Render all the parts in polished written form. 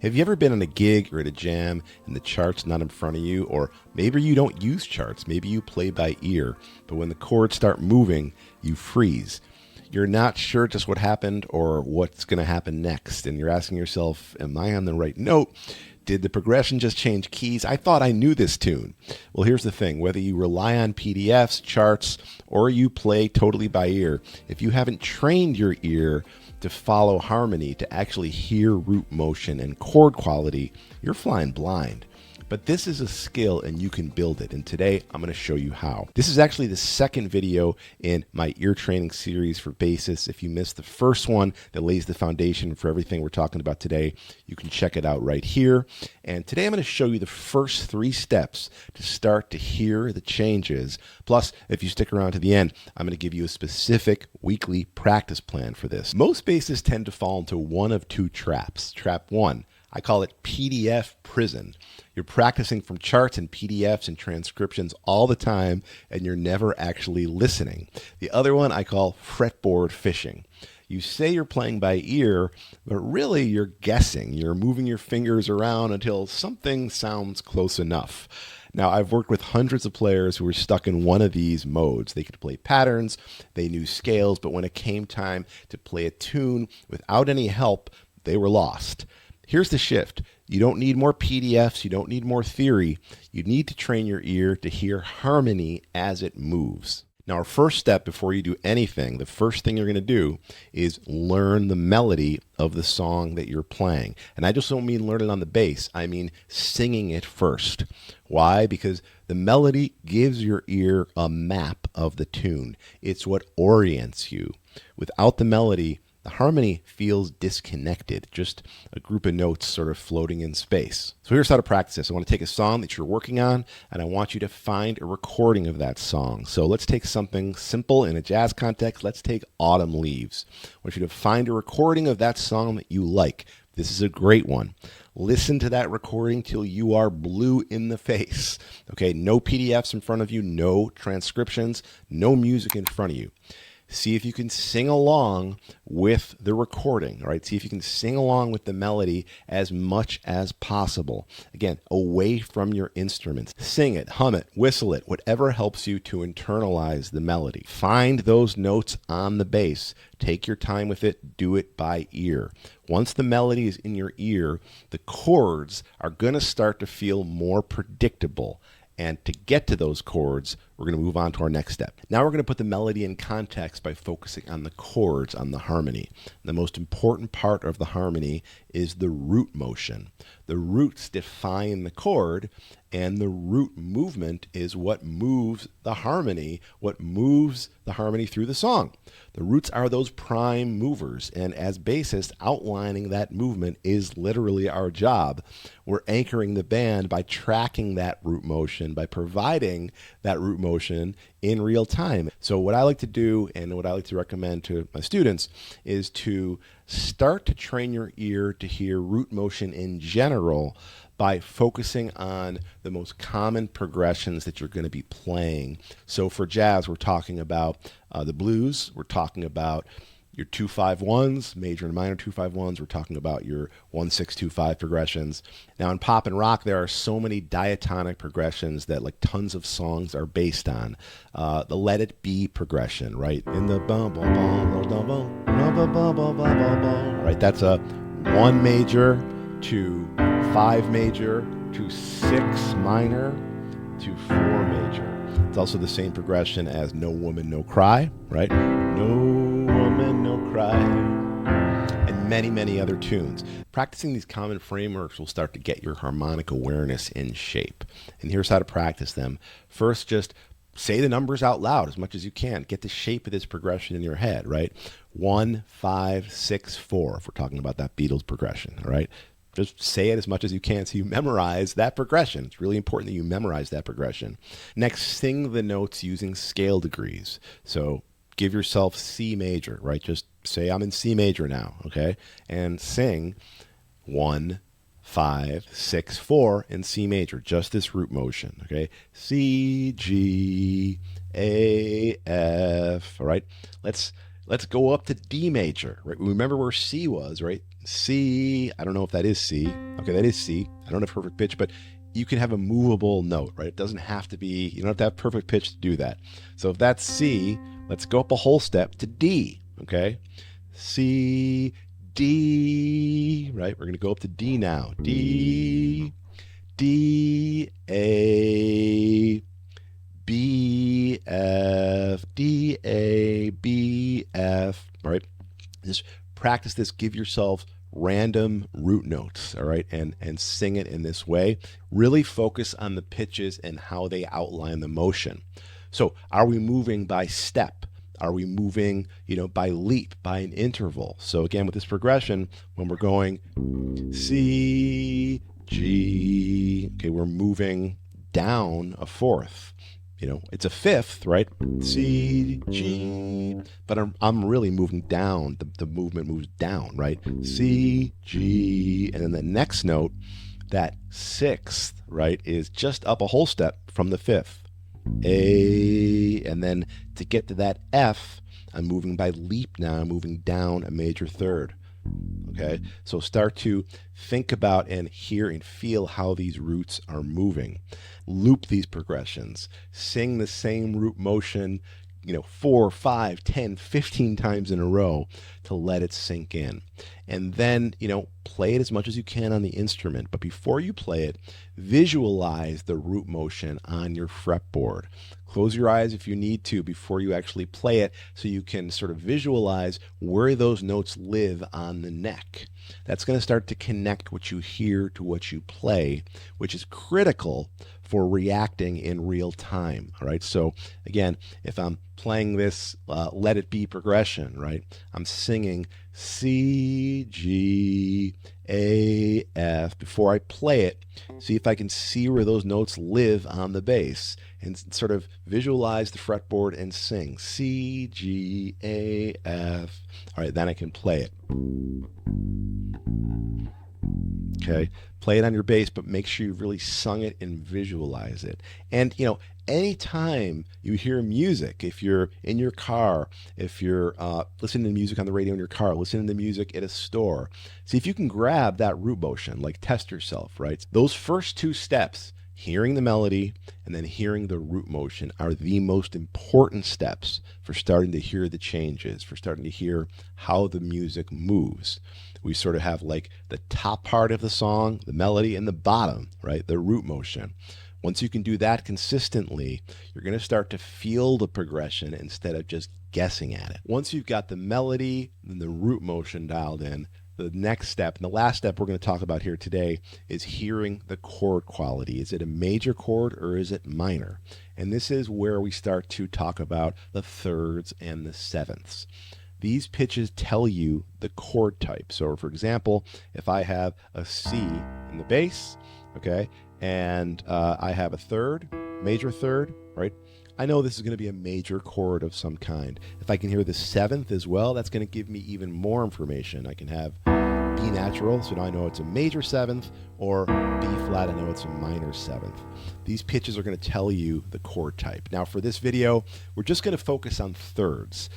Have you ever been on a gig or at a jam and the chart's not in front of you? Or maybe you don't use charts, maybe you play by ear, but when the chords start moving, you freeze. You're not sure just what happened or what's going to happen next, and you're asking yourself, am I on the right note? Did the progression just change keys? I thought I knew this tune. Well, here's the thing. Whether you rely on PDFs, charts, or you play totally by ear, if you haven't trained your ear to follow harmony, to actually hear root motion and chord quality, you're flying blind. But this is a skill and you can build it. And today I'm going to show you how. This is actually the second video in my ear training series for bassists. If you missed the first one that lays the foundation for everything we're talking about today, you can check it out right here. And today I'm going to show you the first 3 steps to start to hear the changes. Plus, if you stick around to the end, I'm going to give you a specific weekly practice plan for this. Most bassists tend to fall into one of 2 traps. Trap 1. I call it PDF prison. You're practicing from charts and PDFs and transcriptions all the time, and you're never actually listening. The other one I call fretboard fishing. You say you're playing by ear, but really you're guessing. You're moving your fingers around until something sounds close enough. Now, I've worked with hundreds of players who were stuck in one of these modes. They could play patterns, they knew scales, but when it came time to play a tune without any help, they were lost. Here's the shift. You don't need more PDFs. You don't need more theory. You need to train your ear to hear harmony as it moves. Now, our first step before you do anything, the first thing you're going to do is learn the melody of the song that you're playing. And I just don't mean learn it on the bass. I mean singing it first. Why? Because the melody gives your ear a map of the tune. It's what orients you. Without the melody, the harmony feels disconnected, just a group of notes sort of floating in space. So here's how to practice this. I want to take a song that you're working on, and I want you to find a recording of that song. So let's take something simple in a jazz context. Let's take Autumn Leaves. I want you to find a recording of that song that you like. This is a great one. Listen to that recording till you are blue in the face. Okay, no PDFs in front of you, no transcriptions, no music in front of you. See if you can sing along with the recording, all right? See if you can sing along with the melody as much as possible. Again, away from your instruments. Sing it, hum it, whistle it, whatever helps you to internalize the melody. Find those notes on the bass. Take your time with it. Do it by ear. Once the melody is in your ear, the chords are going to start to feel more predictable. And to get to those chords, we're going to move on to our next step. Now we're going to put the melody in context by focusing on the chords, on the harmony. The most important part of the harmony is the root motion. The roots define the chord, and the root movement is what moves the harmony, through the song. The roots are those prime movers, and as bassists, outlining that movement is literally our job. We're anchoring the band by tracking that root motion, by providing that root motion in real time. So what I like to do and what I like to recommend to my students is to start to train your ear to hear root motion in general by focusing on the most common progressions that you're going to be playing. So for jazz, we're talking about the blues. We're talking about your 2-5-1s, major and minor 2-5-1s. We're talking about your 1-6-2-5 progressions. Now in pop and rock, there are so many diatonic progressions that like tons of songs are based on. The Let It Be progression, right? In the bum bum bum bum bum bum bum bum bum, right? That's a 1 major to 5 major to 6 minor to 4 major. It's also the same progression as No Woman, No Cry, right? No Woman, No Cry. And many, many other tunes. Practicing these common frameworks will start to get your harmonic awareness in shape. And here's how to practice them. First, just say the numbers out loud as much as you can. Get the shape of this progression in your head, right? 1, 5, 6, 4, if we're talking about that Beatles progression, all right? Just say it as much as you can so you memorize that progression. It's really important that you memorize that progression. Next, sing the notes using scale degrees. So give yourself C major, right? Just say I'm in C major now, okay? And sing 1, 5, 6, 4 in C major, just this root motion, okay? C, G, A, F, all right? Let's go up to D major, right? Remember where C was, right? C, I don't know if that is C. Okay, that is C. I don't have perfect pitch, but you can have a movable note, right? It doesn't have to be, you don't have to have perfect pitch to do that. So if that's C, let's go up a whole step to D, okay? C, D, right? We're going to go up to D now. D, D, A, B, F, D, A, B, F, right? Just practice this. Give yourself random root notes, all right, and sing it in this way. Really focus on the pitches and how they outline the motion. So are we moving by step? Are we moving, by leap, by an interval? So again, with this progression, when we're going C, G, okay, we're moving down a fourth. It's a fifth, right? C, G, but I'm really moving down. The movement moves down, right? C, G, and then the next note, that sixth, right, is just up a whole step from the fifth. A, and then to get to that F, I'm moving by leap now. I'm moving down a major third. Okay, so start to think about and hear and feel how these roots are moving. Loop these progressions. Sing the same root motion, 4, 5, 10, 15 times in a row to let it sink in. And then, play it as much as you can on the instrument. But before you play it, visualize the root motion on your fretboard. Close your eyes if you need to before you actually play it so you can sort of visualize where those notes live on the neck. That's going to start to connect what you hear to what you play, which is critical for reacting in real time. All right. So again, if I'm playing this Let It Be progression, right, I'm singing C, G, A, F. Before I play it, see if I can see where those notes live on the bass and sort of visualize the fretboard and sing C, G, A, F. All right, then I can play it. Okay, play it on your bass, but make sure you've really sung it and visualize it. And, anytime you hear music, if you're in your car, if you're listening to music on the radio in your car, listening to music at a store, see if you can grab that root motion, like test yourself, right? Those first two steps, hearing the melody and then hearing the root motion, are the most important steps for starting to hear the changes, for starting to hear how the music moves. We sort of have like the top part of the song, the melody, and the bottom, right? The root motion. Once you can do that consistently, you're going to start to feel the progression instead of just guessing at it. Once you've got the melody and the root motion dialed in, the next step, and the last step we're going to talk about here today, is hearing the chord quality. Is it a major chord or is it minor? And this is where we start to talk about the thirds and the sevenths. These pitches tell you the chord type. So for example, if I have a C in the bass, okay, and I have a third, major third, right? I know this is going to be a major chord of some kind. If I can hear the seventh as well, that's going to give me even more information. I can have B natural, so now I know it's a major seventh, or B flat, I know it's a minor seventh. These pitches are going to tell you the chord type. Now for this video, we're just going to focus on thirds,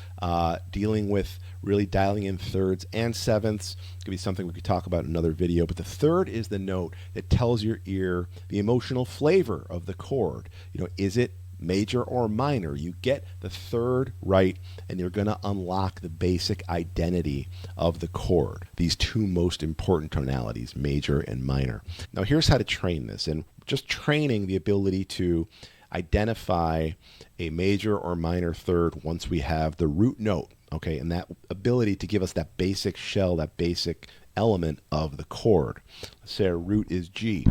dealing with really dialing in thirds and sevenths. It could be something we could talk about in another video, but the third is the note that tells your ear the emotional flavor of the chord. Is it major or minor? You get the third right and you're going to unlock the basic identity of the chord, these two most important tonalities, major and minor. Now here's how to train this, and just training the ability to identify a major or minor third once we have the root note, okay, and that ability to give us that basic shell, that basic element of the chord. Let's say our root is G.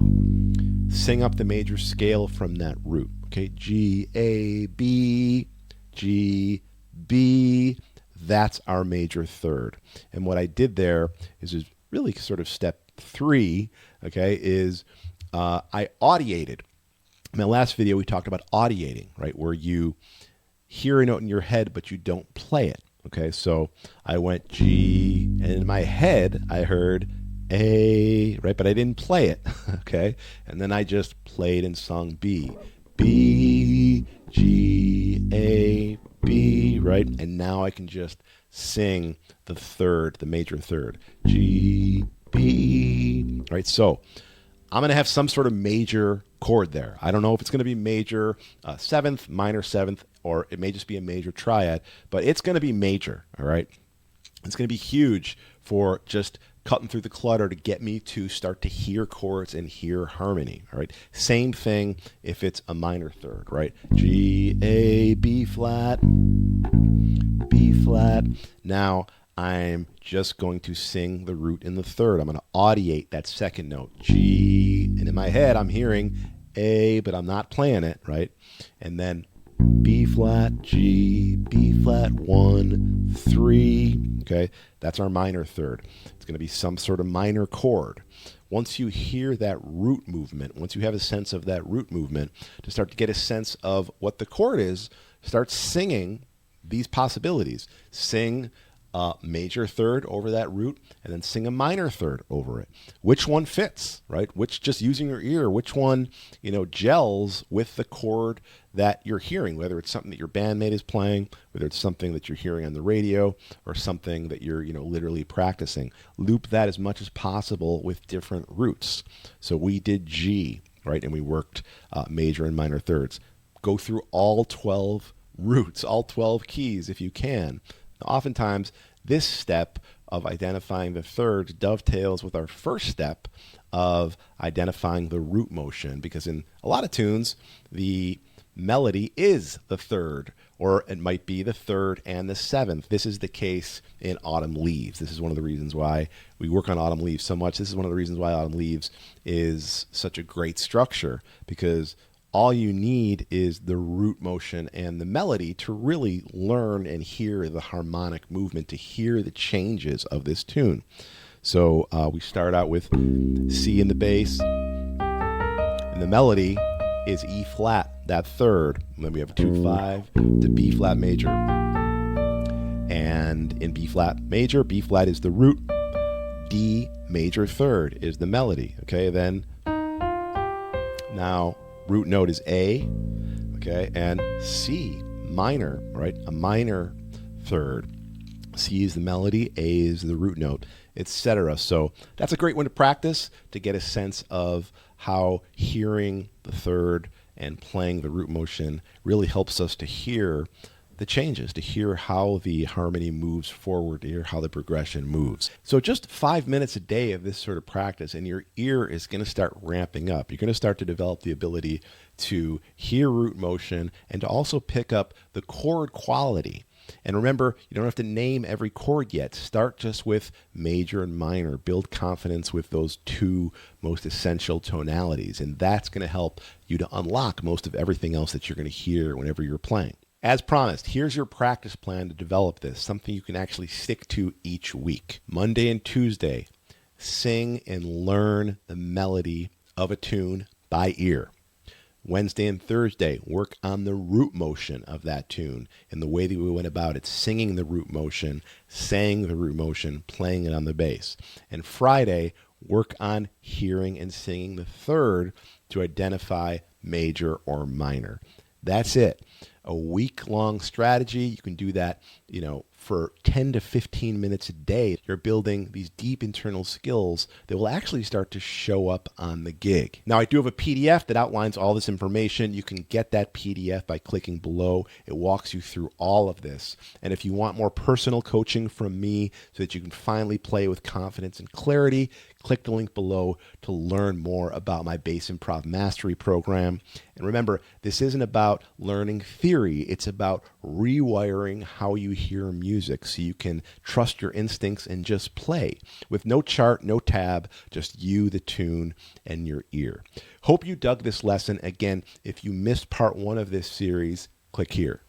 Sing up the major scale from that root. Okay, G, A, B, G, B. That's our major third. And what I did there is really sort of step 3, okay, is I audiated. In my last video, we talked about audiating, right, where you hear a note in your head, but you don't play it. Okay, so I went G, and in my head, I heard A, right, but I didn't play it, okay? And then I just played and sung B. B, G, A, B, right? And now I can just sing the third, the major third. G, B. All right, so I'm going to have some sort of major chord there. I don't know if it's going to be major seventh, minor seventh, or it may just be a major triad, but it's going to be major, all right? It's going to be huge for just cutting through the clutter to get me to start to hear chords and hear harmony, all right? Same thing if it's a minor third, right? G, A, B flat, B flat. Now I'm just going to sing the root in the third. I'm going to audiate that second note, G, and in my head I'm hearing A, but I'm not playing it, right? And then B flat, G, B flat, 1, 3, okay? That's our minor third. It's going to be some sort of minor chord. Once you hear that root movement, once you have a sense of that root movement, to start to get a sense of what the chord is, start singing these possibilities. Sing a major third over that root, and then sing a minor third over it. Which one fits, right? Which, just using your ear, which one, gels with the chord that you're hearing, whether it's something that your bandmate is playing, whether it's something that you're hearing on the radio, or something that you're, literally practicing. Loop that as much as possible with different roots. So we did G, right? And we worked major and minor thirds. Go through all 12 roots, all 12 keys if you can. Oftentimes, this step of identifying the thirds dovetails with our first step of identifying the root motion, because in a lot of tunes, the melody is the third, or it might be the third and the seventh. This is the case in Autumn Leaves. This is one of the reasons why we work on Autumn Leaves so much. This is one of the reasons why Autumn Leaves is such a great structure, because all you need is the root motion and the melody to really learn and hear the harmonic movement, to hear the changes of this tune. So we start out with C in the bass, and the melody is E flat, that third. And then we have 2-5 to B flat major. And in B flat major, B flat is the root, D major third is the melody. Okay, then now root note is A, okay, and C minor, right? A minor third. C is the melody, A is the root note, etc. So that's a great one to practice, to get a sense of how hearing the third and playing the root motion really helps us to hear the changes, to hear how the harmony moves forward, to hear how the progression moves. So just 5 minutes a day of this sort of practice, and your ear is going to start ramping up. You're going to start to develop the ability to hear root motion and to also pick up the chord quality. And remember, you don't have to name every chord yet. Start just with major and minor. Build confidence with those two most essential tonalities, and that's going to help you to unlock most of everything else that you're going to hear whenever you're playing. As promised, here's your practice plan to develop this, something you can actually stick to each week. Monday and Tuesday, sing and learn the melody of a tune by ear. Wednesday and Thursday, work on the root motion of that tune and the way that we went about it, singing the root motion, saying the root motion, playing it on the bass. And Friday, work on hearing and singing the third to identify major or minor. That's it. A week-long strategy. You can do that, for 10 to 15 minutes a day. You're building these deep internal skills that will actually start to show up on the gig. Now, I do have a PDF that outlines all this information. You can get that PDF by clicking below. It walks you through all of this. And if you want more personal coaching from me so that you can finally play with confidence and clarity, click the link below to learn more about my Bass Improv Mastery Program. And remember, this isn't about learning theory. It's about rewiring how you hear music so you can trust your instincts and just play with no chart, no tab, just you, the tune, and your ear. Hope you dug this lesson. Again, if you missed part 1 of this series, click here.